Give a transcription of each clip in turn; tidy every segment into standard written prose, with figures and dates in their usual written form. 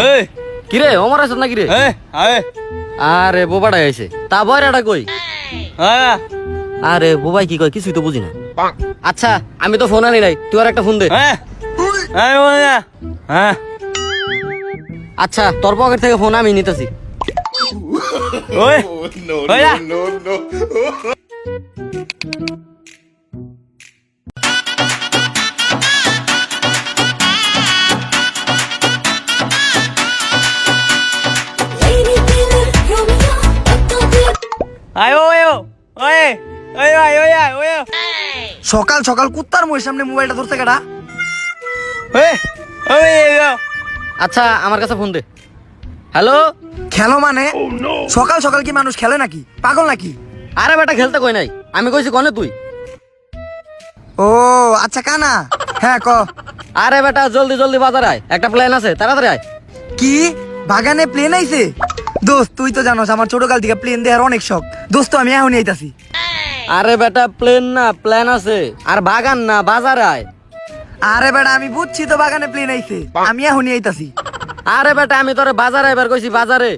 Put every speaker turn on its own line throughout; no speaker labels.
এই
কিরে ওমর আছিস না কিরে? আরে বোবাটা আইছে তা বয়রাটা কই? আরে বোবাই কি কয় কিছুই তো বুঝি না। আচ্ছা আমি তো ফোন আনি নাই, তুই আর একটা ফোন দে। আচ্ছা তোর পকেট থেকে ফোন আমি নিতেছি।
সকাল সকাল কুত্তার মুখের সামনে মোবাইলটা ধরতে কেডা?
আচ্ছা আমার কাছে ফোন দে। হ্যালো।
খেলো মানে সকাল সকাল কি মানুষ খেলে নাকি? পাগল নাকি?
আরে বেটা খেলতে কই নাই, আমি কইছি কনে তুই।
ও আচ্ছা কানা, হ্যাঁ ক।
আরে বেটা জলদি জলদি বাজার আয়, একটা প্ল্যান আছে, তাড়াতাড়ি আয়।
কি বাগানে প্লেন আইছে? দোস্ত তুই তো জানোস আমার ছোটকাল থেকে প্লেন দেখার অনেক শখ। দোস্ত আমি এখনই আইতাছি।
আরে বেটা প্লেন না প্ল্যান আছে, আর বাগান না বাজার আয়।
আরে বেটা আমি বুঝছি তো বাগানে প্লেন আইছে, আমি এখনই আইতাছি।
আরে বেটা আমি তোরে বাজারে এবার কইছি বাজারে।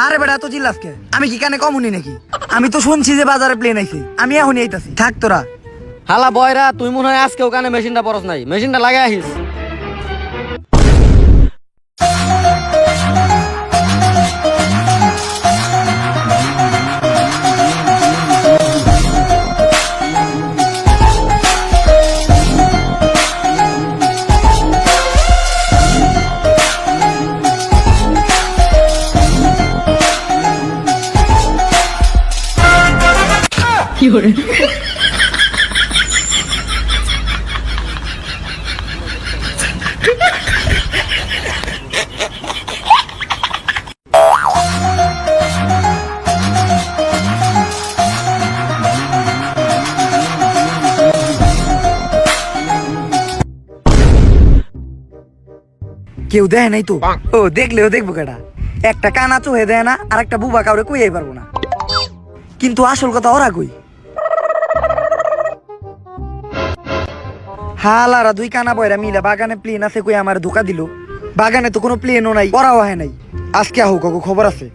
আরে বেটা এত চিল্লাসকে, আমি কি কানে কমুনি নাকি? আমি তো শুনছি যে বাজারে প্লেন আইছে, আমি এখনই আইতাছি, থাক তোরা।
হালা বয়রা তুই মনে হয় আজকে ওখানে মেশিনটা পরস নাই, মেশিনটা লাগাই আহিস।
কেউ দেয় নাই তো? ও দেখলেও দেখবো কেডা? একটা কানা চোহে দেয় না, আর একটা বুবা কাউরে কইয়াই পারবো না। কিন্তু আসল কথা ওরা কই? হালারা দুই কানা বয়রা মিলা বাগানে প্লেন আছে কই আমার ধোকা দিল। বাগানে তো কোনো প্লেনও নাই, ওরাও হয় নাই। আজকে আহু কাকু খবর আছে।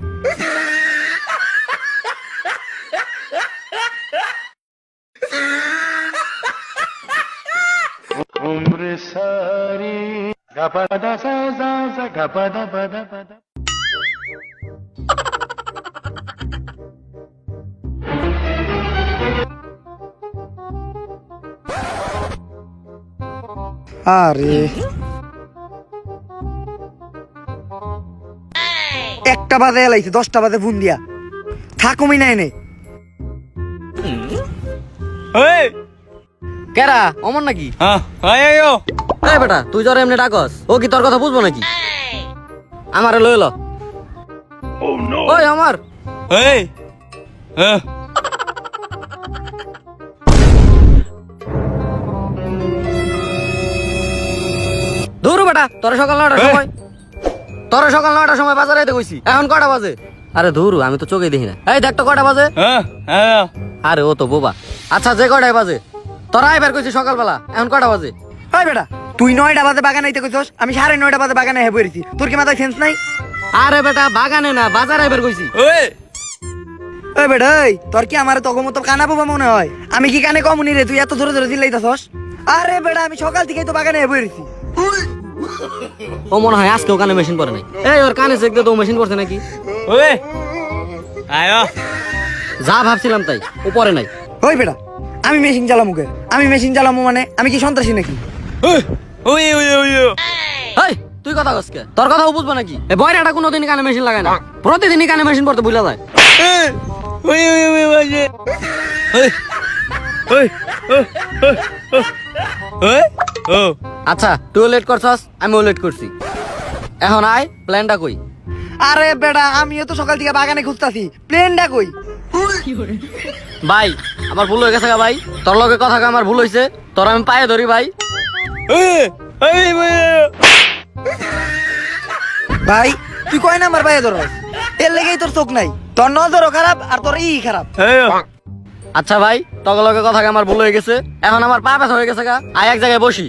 আরে একটা বাজে এলাইছে, 10টা বাজে ফোন দিয়া থাকুমি নাই নে।
কেরা অমর নাকি? এই বেটা তুই জ্বর এমনি ডাকস, ও কি তোর কথা বুঝবো নাকি? আমারে লই ল। ওই আমার দূর বেটা, তোর সকাল 9টার সময় বাজারে আইতে কইছি, এখন কটা বাজে? আরে ধুরু আমি তো চোখে দেখি না। এই দেখ তো কটা বাজে। আরে ও তো বোবা। আচ্ছা যে কটায় বাজে, তোরা আইবার কইছি সকালবেলা, এখন কটা বাজে?
ওই বেটা তুই 9টা বাজে বাগানে আইতে কইছস, আমি 9:30 বাজে বাগানে আইয়া পড়েছি। তোর কি মাথায় সেন্স নাই?
আরে বেটা বাগানে না বাজারে আইবার কইছি।
ওই বেটা ওই তোর কি আমার তখন মতো কানা বাবা মনে হয়? আমি কি কানে কমুনি রে, তুই এত ধরে ধরে চিল্লাইতাছস? আরে বেটা আমি সকাল থেকেই তো বাগানে আইয়া পড়েছি।
ও মনে হয় আজকে কানে মেশিন পরে নাই। এই ওর কানে চেক দে তো মেশিন পড়ছে নাকি। যা ভাবছিলাম তাই, ও পরে নাই।
ওই বেটা আমি মেশিন চালামু কে? আমি মেশিন চালামু মানে আমি কি সন্ত্রাসী নাকি?
এই তুই কথা কস কে? তোর কথাও বুঝবো নাকি? এই বয়রাটা কোনোদিন কানে মেশিন লাগায় না, প্রতিদিনই কানে মেশিন পড়তে ভুলে যায়। আচ্ছা তুইও লেট করছস, আমিও লেট করছি, এখন আয় প্ল্যানটা কই?
আরে বেটা আমিও তো সকাল থেকে বাগানে খুঁজতাছি, প্লেনটা কই?
ভাই আমার ভুল হয়ে গেছে গা ভাই, তোর লগে কথা কয়ে আমার ভুল হয়েছে, তোর আমি পায়ে ধরি ভাই।
ভাই তুই কয় নাম্বার পায়ে ধরস? এর লেগেই তোর চোখ নাই, তোর নজরও খারাপ আর তোর খারাপ।
আচ্ছা ভাই তোর লগে কথা কয়ে আমার ভুল হয়ে গেছে, এখন আমার পা ব্যথা হয়ে গেছে গা, আয় এক জায়গায় বসি।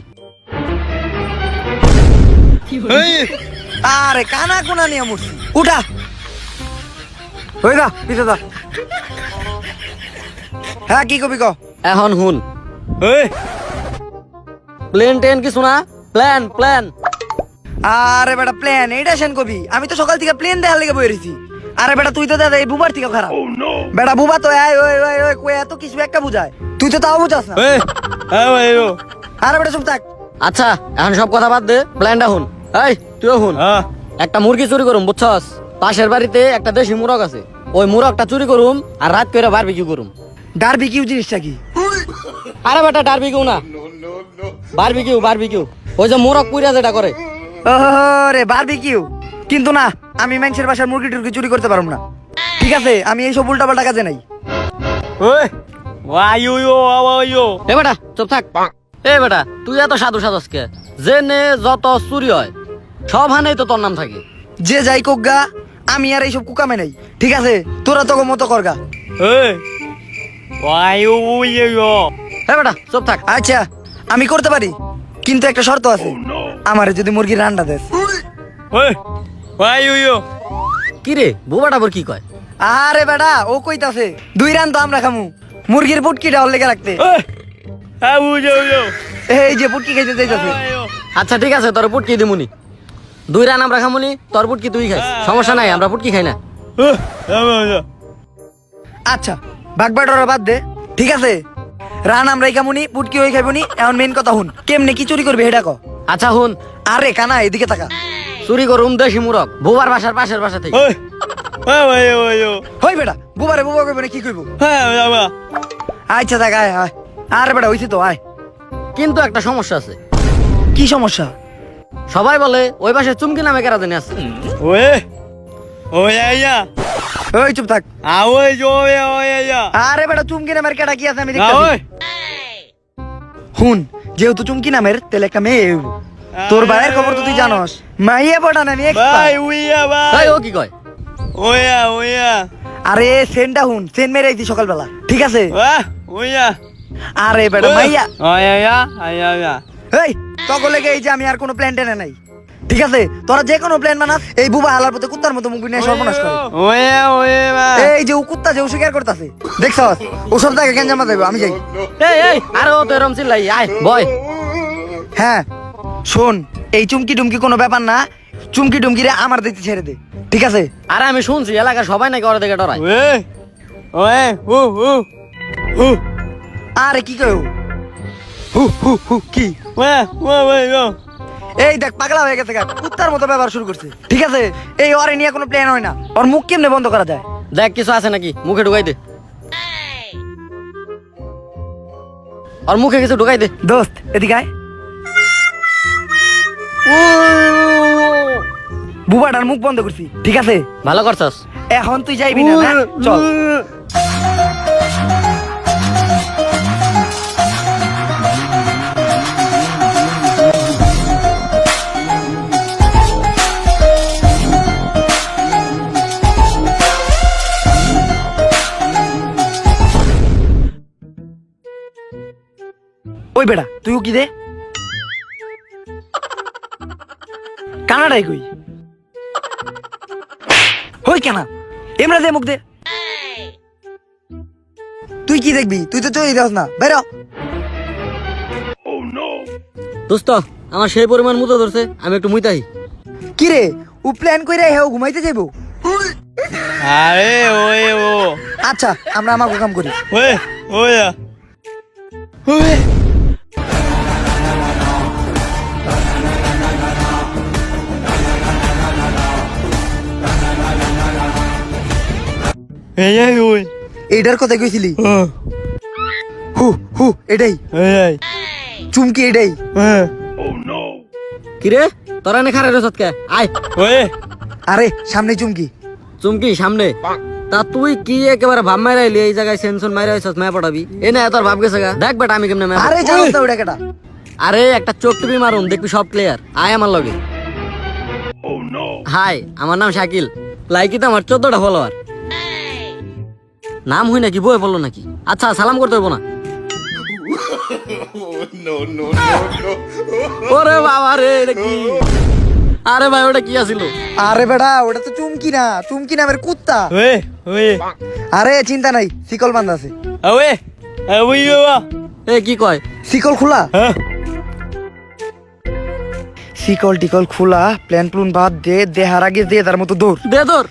আরে কানা কোনা নিয়ে মরছি উঠা হয়ে যা পিছে যা হ্যাঁ কি কবি ক
এখন হুন
ওই
প্লেন টেন কিছু না প্ল্যান প্ল্যান
আরে বেটা প্লেন এইটা সেন কবি আমি তো সকাল থেকে প্লেন দেখার লেগে বই রয়েছি আরে বেটা তুই তো দাদা এই বুবার থেকে খারাপ বেটা বুবা তো ওই কই এত কিছু একটা বুঝায় তুই তো তাও বুঝাস না
ওই ওই ও
আরে বেটা চুপ থাক
আচ্ছা এখন সব কথা বাদ দে প্ল্যানটা হুন এই তুইও হুন
হ্যাঁ
একটা মুরগি চুরি করুম বুঝছস পাশের বাড়িতে একটা দেশি মুরগ আছে ওই মুরগটা চুরি করুম আর রাত করে বারবিকিউ করুম
ডারবি কিউ জিনিসটা কি
আরে বেটা বারবিকিউ না বারবিকিউ বারবিকিউ ওই যে মুরগ পুইরা যেটা করে
রে বারবি কিউ কিন্তু না আমি মানুষের বাসার মুরগি টুরগি চুরি করতে পারবো না ঠিক আছে আমি এইসব উল্টা পাল্টা কাজে নাই
ওই ওয়াইও ওয়াইও
এ বেটা চুপ থাক এ বেটা তুই এত সাধু সাধসকে জেনে যত চুরি হয় সব হানেই তো তোর নাম থাকে
যে যাই কোগা আমি আর এইসব কুকামে নাই ঠিক আছে তোরা তো মতো করগা
ওই ওয়াইও ওয়াইও
এ বেটা চুপ থাক
আচ্ছা আমি করতে পারি কিন্তু একটা শর্ত আছে আমারে যদি মুরগির রান্না দেস
ওই ওয়াইও
কি রে বুবাটা বর কি কয়
আরে বেটা ও কইতাছে 2 রান তো আমরা খামু মুরগির পুটকিটা হল লেগে রাখতে
ওই আউজো
এই যে পুটকি খাইতে যাইতাছে
আচ্ছা ঠিক আছে তোর পুটকি দিমুনি 2 রান আমরা খামুনি তোর পুটকি তুই খাইস সমস্যা নাই আমরা পুটকি খাই না
আচ্ছা বাগবাটরা বাদ দে ঠিক আছে রান আমরাই খামুনি পুটকি ওই খাইবনি এখন মেইন কথা হুন কেমনে কি চুরি করবে হেডা ক
আচ্ছা হুন
আরে কানা এদিকে তাকা
চুরি করুম দেশি মুরগ বুবার বাসার পাশের বাসা থেকে
ওই ওয়াইও
হই বেটা বুবারে বুবা কইবে না কি কইব
হ্যাঁ বাবা
আচ্ছা থাক আয় আয় আরে বেটা হইছে তো আয়
কিন্তু একটা সমস্যা আছে
কি সমস্যা
সবাই বলে ওই পাশে চুমকি নামে কেরা জানি আছে
ওই ওয়াইয়া
ওই চুপ থাক
আউজো ওয়াইয়া
আরে বেটা চুমকি নামের কেডা কি আছে আমি
ওই
দেখতাছি হুন যেহেতু চুমকি নামের তেলে একটা মেয়ে হইব। তোর ভাইয়ের খবর তো তুই জানোস মাইয়া পড়া না আমি
বাই
expert।
উইয়া
এই
বাই
ও কি কয়
ওয়া
আরে সেনটা হুন সেন মেরে আইছি সকালবেলা ঠিক আছে
উইয়া
আরে বেটা মাইয়া
আয়া আয়া
এই তখন লেগে এই যে আমি আর কোনো প্ল্যান টেনে নাই ঠিক আছে তোরা যে কোনো প্ল্যান বানাস এই বুবা হালার পথে কুত্তার মতো মুখ নিয়ে সর্বনাশ করে
ওয়া
এই যে ও কুত্তা যে ও শিকার করতেছে দেখছস ও সব জায়গায় কেন জামা যাইব আমি যাই
এই আরে ও তো এরম চিল্লাই আয় বয়
হ্যাঁ শোন এই চুমকি টুমকি কোনো ব্যাপার না চুমকি টুমকি রে আমার দেখতে ছেড়ে দে ঠিক আছে
আরে আমি শুনছি এলাকার সবাই নাকি ওরা দেখে ডরায়
ওয়ে ওয়ে হু
আরে কি কয় ও? হু হু হু কি
ওয়া
এই দেখ পাগলা হয়ে গেছে গা, কুত্তার মতো ব্যবহার শুরু করছে ঠিক আছে এই ওরে নিয়ে কোনো প্ল্যান হয় না ওর মুখ কেমনে বন্ধ করা যায়
দেখ কিছু আছে নাকি মুখে ঢুকাই দে আর মুখে কিছু ঢুকাই দে
দোস্ত এদিকে আয় বুবাটার মুখ বন্ধ করছি ঠিক আছে
ভালো করছস
এখন তুই যাইবি না না? চল ওই বেটা তুইও কি দে কানাডাই কই হই কেনা এমরা দে মুখ দে তুই কি দেখবি তুই তো চলে যাস না বেরো
দোস্ত আমার সেই পরিমাণ মুতো ধরছে আমি একটু মুইতাই
কি রে ও প্ল্যান কইরা হেও ঘুমাইতে যাইবো
আরে ওয়ে ও
আচ্ছা আমরা আমাকে কাম করি
ওয়ে ওয়া এই ওই
এইটার কথা কইছিলি হু হু এটাই
এই
চুমকি এটাই
কি রে তোরা নে খারে রসত কে আয়
ওয়ে
আরে সামনে চুমকি
চুমকি সামনে তা তুই কি একেবারে ভাব মাইরা আইলি এই জায়গায় সেনসন মাইরা আইছস মায়া পড়াবি এ না তোর ভাব গেছে গা দেখ বেটা আমি কেমনে মায়া
আরে জানো তো ওটা কেটা
আরে একটা চোখ টিপি মারুন দেখবি সব ক্লিয়ার আয় আমার লগে হাই আমার নাম শাকিল লাইকিতে আমার 14টা ফলোয়ার নাম হই নাকি বই বললো নাকি আচ্ছা সালাম করতে হইব না ওরে বাবা রে এটা কি আরে ভাই ওটা কি আছিল?
আরে বেটা ওটা তো চুমকি নামের কুত্তা।
ওয়ে ওয়ে
আরে চিন্তা নাই, শিকল বান্ধা আছে।
ওয়ে ওই বাবা
এ কি কয়?
শিকল খোলা,
হ্যাঁ
শিকল টিকল খোলা, প্ল্যান প্লুন বাদ দে, দেহার আগে দে তার মতো দৌড়।
দে তোর